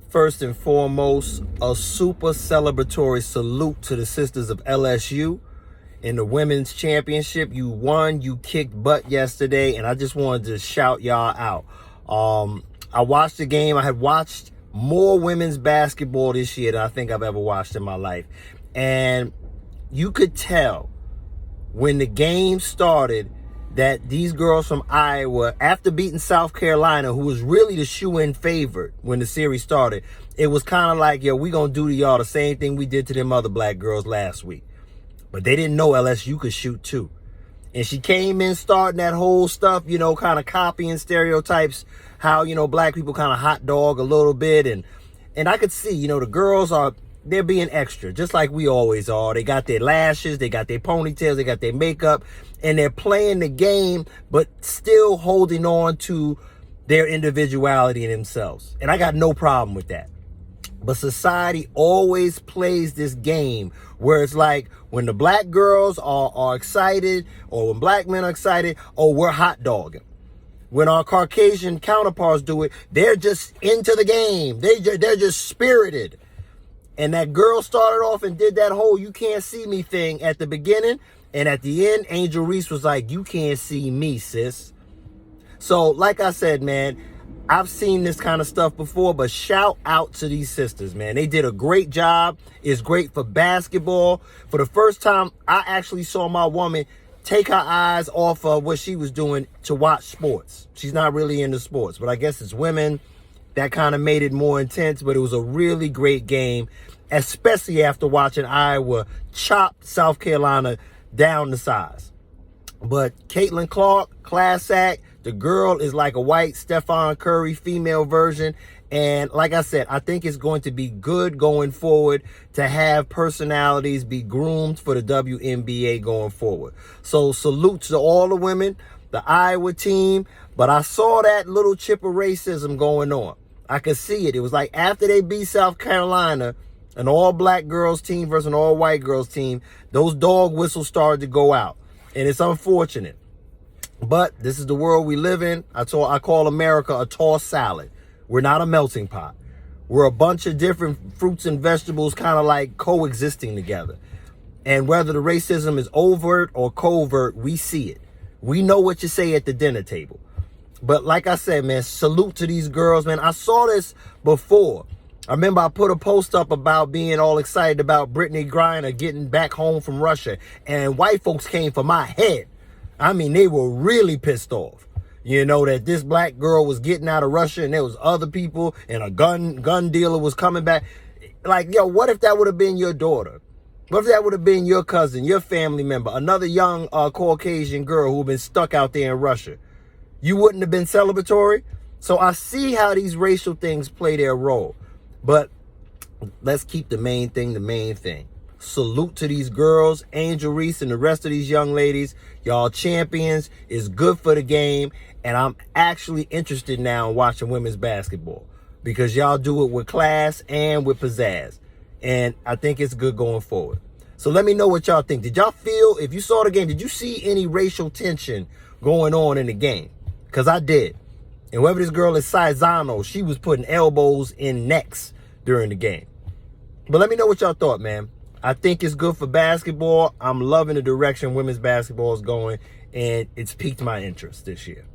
First and foremost, a super celebratory salute to the sisters of LSU in the women's championship. You won, you kicked butt yesterday, and I just wanted to shout y'all out. I watched the game. I had watched more women's basketball this year than I think I've ever watched in my life. And you could tell when the game started that these girls from Iowa, after beating South Carolina, who was really the shoe-in favorite when the series started, it was kind of like, yo, we gonna do to y'all the same thing we did to them other black girls last week. But they didn't know LSU could shoot too. And she came in starting that whole stuff, you know, kind of copying stereotypes, how, you know, black people kind of hot dog a little bit. And I could see, you know, the girls they're being extra, just like we always are. They got their lashes, they got their ponytails, they got their makeup, and they're playing the game, but still holding on to their individuality in themselves. And I got no problem with that. But society always plays this game where it's like when the black girls are excited, or when black men are excited, oh, we're hot dogging. When our Caucasian counterparts do it, they're just into the game. They're just spirited. And that girl started off and did that whole you can't see me thing at the beginning. And at the end, Angel Reese was like, you can't see me, sis. So like I said, man, I've seen this kind of stuff before, but shout out to these sisters, man. They did a great job. It's great for basketball. For the first time, I actually saw my woman take her eyes off of what she was doing to watch sports. She's not really into sports, but I guess it's women. That kind of made it more intense, but it was a really great game, especially after watching Iowa chop South Carolina down to size. But Caitlin Clark, class act. The girl is like a white Stephon Curry female version. And like I said, I think it's going to be good going forward to have personalities be groomed for the WNBA going forward. So salute to all the women, the Iowa team. But I saw that little chip of racism going on. I could see it. It was like after they beat South Carolina, an all-black girls team versus an all-white girls team, those dog whistles started to go out. And it's unfortunate. But this is the world we live in. I call America a tossed salad. We're not a melting pot. We're a bunch of different fruits and vegetables kind of like coexisting together. And whether the racism is overt or covert, we see it. We know what you say at the dinner table. But like I said, man, salute to these girls, man. I saw this before. I remember I put a post up about being all excited about Brittany Griner getting back home from Russia. And white folks came for my head. I mean, they were really pissed off. You know, that this black girl was getting out of Russia and there was other people and a gun dealer was coming back. Like, yo, what if that would have been your daughter? What if that would have been your cousin, your family member, another young Caucasian girl who had been stuck out there in Russia? You wouldn't have been celebratory? So I see how these racial things play their role. But let's keep the main thing the main thing. Salute to these girls, Angel Reese and the rest of these young ladies. Y'all champions. It's good for the game. And I'm actually interested now in watching women's basketball because y'all do it with class and with pizzazz. And I think it's good going forward. So let me know what y'all think. Did y'all feel, if you saw the game, did you see any racial tension going on in the game? Because I did. And whoever this girl is, Saizano, she was putting elbows in necks during the game. But let me know what y'all thought, man. I think it's good for basketball. I'm loving the direction women's basketball is going, and it's piqued my interest this year.